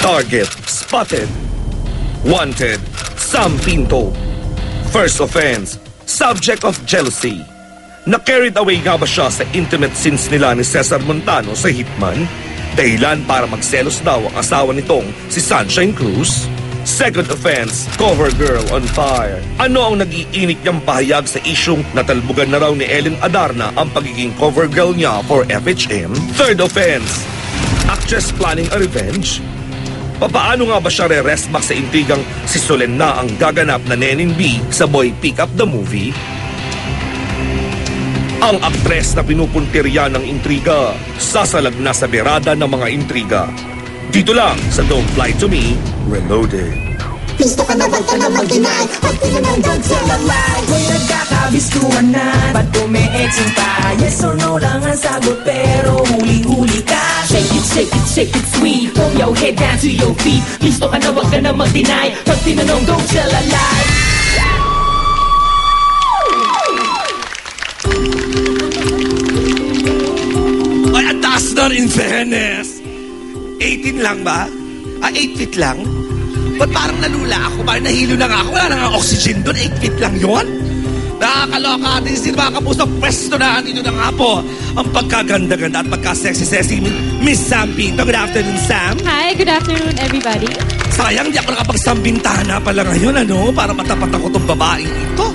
Target spotted. Wanted, Sam Pinto. First offense, subject of jealousy. Na-carried away nga ba siya sa intimate scenes nila ni Cesar Montano sa Hitman? Dahilan para magselos daw ang asawa nitong si Sunshine Cruz? Second offense, cover girl on fire. Ano ang nag-iinit niyang pahayag sa isyung natalbugan na raw ni Ellen Adarna ang pagiging cover girl niya for FHM? Third offense, actress planning a revenge. Papaano nga ba siya re-rest back sa intrigang si Solen na ang gaganap na Nenin B sa Boy Pick Up the Movie? Ang aktres na pinupuntirya ng intriga, sasalag na sa berada ng mga intriga. Dito lang sa Don't Lie to Me, Reloaded. Gusto ka na ba ka na mag-deny? Pag tinanong, don't tell a lie. Kung nagkakabistuhan na, ba't umi-exing pa? Yes or no lang ang sagot, pero huli-huli ka. Shake it, shake it, shake it sweet. From your head down to your feet. Gusto ka na wag ka na mag-deny. Pag tinanong, don't tell a lie. Ay, ang taas na in fairness. 18 lang ba? 8 feet lang? Ba't parang nalula ako? Parang nahilo na nga ako. Wala na nga oxygen doon. 8 feet lang yon. Nakakaloka atin si mga kapuso. Pwesto na. Dito na nga po ang pagkaganda-ganda at pagka-sexy-sexy Miss Sam Pinto. Good afternoon, Sam. Hi, good afternoon, everybody. Sayang, di ako nakapagsambintana pala ngayon, ano? Para matapat ako itong babaeng ito.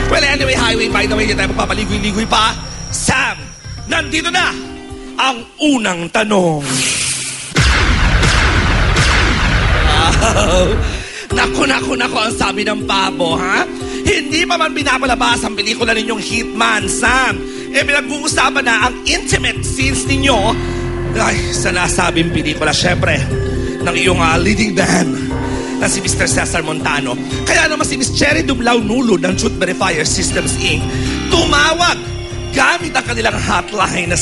Well, anyway, highway, by the way, hindi tayo magpapaligoy-ligoy pa. Sam, nandito na ang unang tanong. Naku, ang sabi ng pabo, ha? Hindi pa man pinapalabas ang pelikula ninyong Hitman, Sam. Pinag-uusapan na ang intimate scenes ninyo sa nasabing pelikula, syempre, ng iyong leading man na si Mr. Cesar Montano. Kaya naman si Miss Cherry Dublao Nulo ng Truth Verifier Systems Inc. tumawag gamit ang kanilang hotline na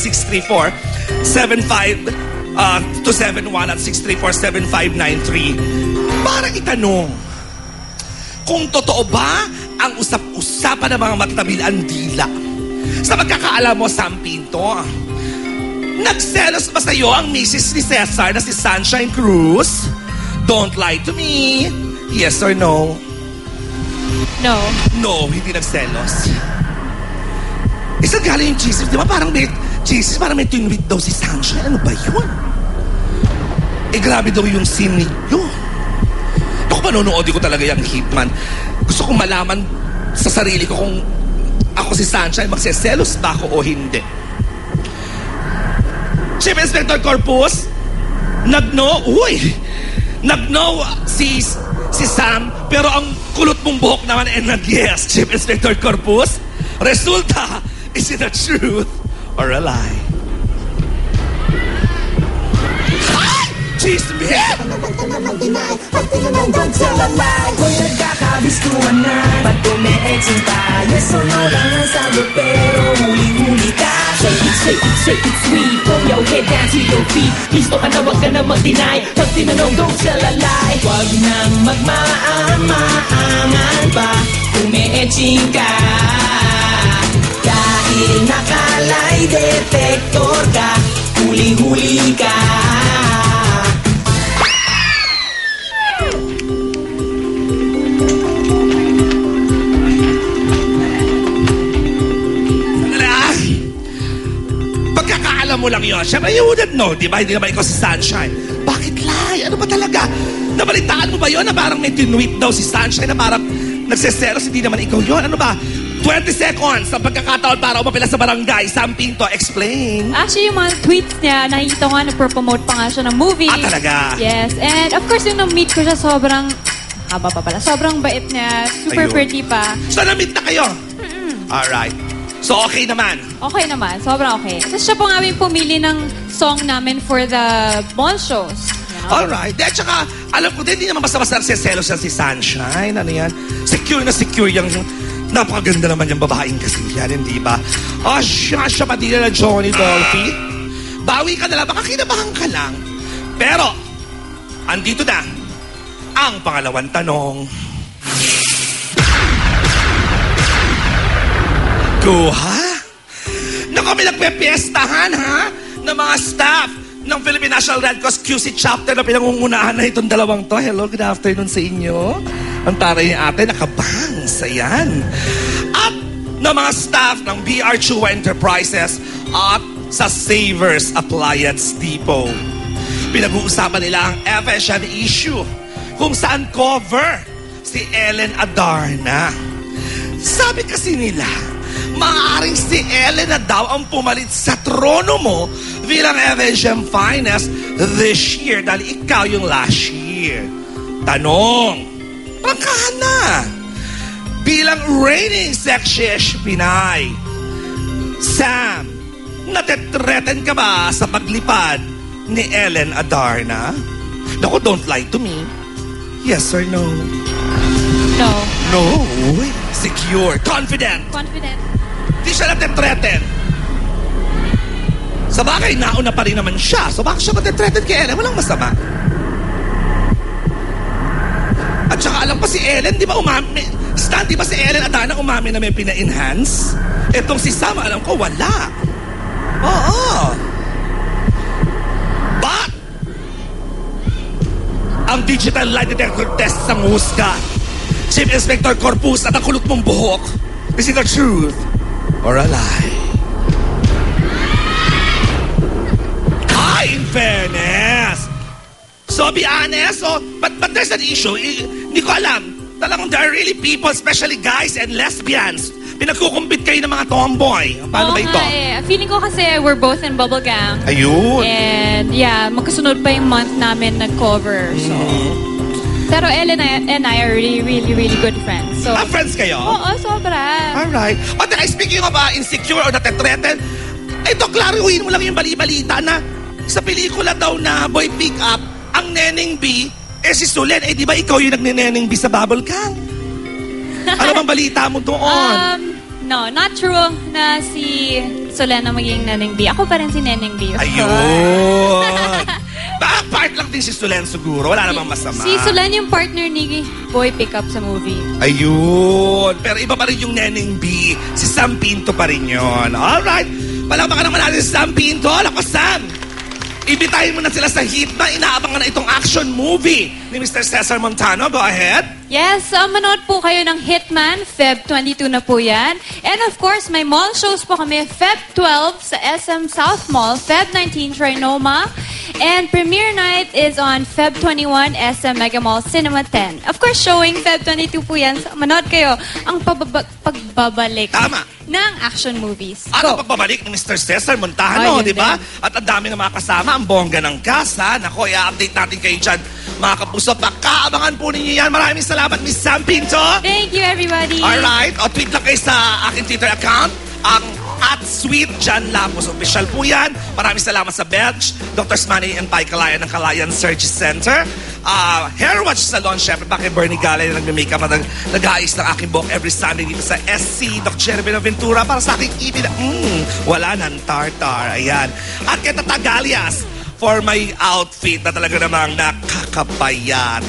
634-75-271 at 634-7593 para itanong kung totoo ba ang usap-usapan ng mga matatabilang dila. Sa pagkakaalam mo, Sam Pinto, nagselos ba sa'yo ang misis ni Cesar na si Sunshine Cruz? Don't lie to me. Yes or no? No. No, hindi nagselos. Isang galing yung Jesus, di ba? Parang may twin-wit daw si Sunshine. Ano ba yun? Grabe daw yung scene ninyo. Ako panonood ko talaga yung Hitman. Gusto kong malaman sa sarili ko kung ako si Sunshine, magseselos ba ako o hindi. Chief Inspector Corpus, nagno si Sam, pero ang kulot mong buhok naman ay nag-yes, Chief Inspector Corpus. Resulta, is it a truth or a lie? Chismis! Huwag ka na mag-deny. Pag tinanong, don't tell a lie. Kung nagkakabistuhan na, ba't umi-exing pa? Yes or no lang ang sagot, pero huli-huli ka. Shake it, shake it, shake it sweet. From your head down to your feet. Gusto ka na wag ka na mag-deny. Pag tinanong, don't tell a lie. Huwag nang magmaang-maangan pa. Umi-exing ka. Dahil nakalay detector ka, huli-huli ka. Pagkakaalam mo lang yun. Siyempre, you wouldn't know, di ba? Hindi naman ikaw si Sunshine. Bakit lie? Ano ba talaga? Nabalitaan mo ba yun na parang may tinweet daw si Sunshine na parang nagseselos, hindi naman ikaw yun? Ano ba? 20 seconds ang pagkakataon para umapila sa barangay. Sam Pinto, explain. Actually, yung mga tweets niya, nakikita ko nga, nagpo-promote pa nga siya ng movie. Talaga? Yes. And of course, yung na-meet ko siya, sobrang haba pa pala. Sobrang bait niya. Super Ayun. pretty pa. So, na-meet na kayo? Alright. So, okay naman? Okay naman. Sobrang okay. Tapos siya po nga yung pumili ng song namin for the mall shows. You know? Alright. At saka, alam ko din, hindi naman basta-basta nagseselos yan si Sunshine. Ano yan? Secure na secure yung napakaganda naman yung babaeng kasi yan, hindi ba? Siya pati na Johnny Dolphy. Bawi ka na lang, baka kinabahan ka lang. Pero, andito na ang pangalawang tanong. Go, ha? Na kami nagpepiestahan, ha? Ng mga staff ng Philippine National Red Cross QC chapter na pinangungunahan na itong dalawang to. Hello, good afternoon sa inyo. Ang taray ni ate, nakabangs. Ayan. At ng mga staff ng BR Chua Enterprises at sa Savers Appliance Depot. Pinag-uusapan nila ang FSN issue kung saan cover si Ellen Adarna. Sabi kasi nila, maaaring si Ellen na daw ang pumalit sa trono mo bilang FHM Finest this year dahil ikaw yung last year. Tanong, prangkahan na. Bilang reigning sexiest Pinay, Sam, natetreten ka ba sa paglipad ni Ellen Adarna? Naku, don't lie to me. Yes or no? No. No. Secure. Confident. Confident. Di siya natetreten. Sa bagay, nauna pa rin naman siya. So bakit siya matetreten kay Ellen? Walang masama. At saka alam pa si Ellen, di ba Stan, di ba si Ellen Adarna umami na may pina-enhance? Etong si Sam, alam ko, wala. Oo. But, ang digital lie detector test sa husga, Chief Inspector Corpus at ang kulot mong buhok, is it the truth or a lie? In fairness. So be honest, but there's an issue. Hindi ko alam. Talagang there are really people, especially guys and lesbians, pinagkukumpit kayo ng mga tomboy. Paano ba ito? Feeling ko kasi we're both in Bubble Gang. Ayun. And yeah, magkasunod pa yung month namin nag-cover. So. Pero Ellen and I are really, really, really good friends. So, friends kayo? Oo, sobra. Alright. O, speaking of insecure or natetreten, ito, klaruhin mo lang yung bali-balita na sa pelikula daw na Boy Pick Up, ang Neneng B, si Sulen, di ba ikaw yung nagneneneng B sa Bubble Gang? Ano bang balita mo doon? No, not true na si Sulen ang maging Neneng B. Ako pa rin si Neneng B. Ayun! Part lang din si Sulen siguro. Wala namang masama. Si Sulen yung partner ni Boy Pick Up sa movie. Ayun! Pero iba pa rin yung Neneng B. Si Sam Pinto pa rin yun. Alright! Palakpakan naman natin si Sam Pinto. Lakas, Sam! Ibitahin mo na sila sa hit na inaabangan na itong action movie ni Mr. Cesar Montano. Go ahead. Yes, manood po kayo ng Hitman. Feb 22 na po yan. And of course, may mall shows po kami Feb 12 sa SM South Mall, Feb 19 Trinoma, and premiere night is on Feb 21 SM Mega Mall Cinema 10. Of course, showing Feb 22 po yan. So, manood kayo ang pagbabalik ng action movies. Ano pagbabalik ni Mr. Cesar Montano, di ba? At ang dami na mga kasama, ang bongga ng kasa. Nako, i-update natin kayo dyan, mga kapuso. Pakaabangan po ninyo yan. Maraming salamat, Miss Sam Pinto. Thank you, everybody. Alright, o tweet lang kayo sa aking Twitter account, ang @SweetJanLapos. Official po yan. Maraming salamat sa Belch, Dr. Manny and Pai Kalayan ng Kalayan Surgery Center. Hair Watch Salon, syempre pa kay Bernie Galay na nagme-makeup at nag-aayos ng aking buhok every Sunday dito sa SC Doc Cherry Benaventura para sa aking ibig na wala nang tartar. Ayan. At kay Tata Galias for my outfit na talaga namang nakakapayat.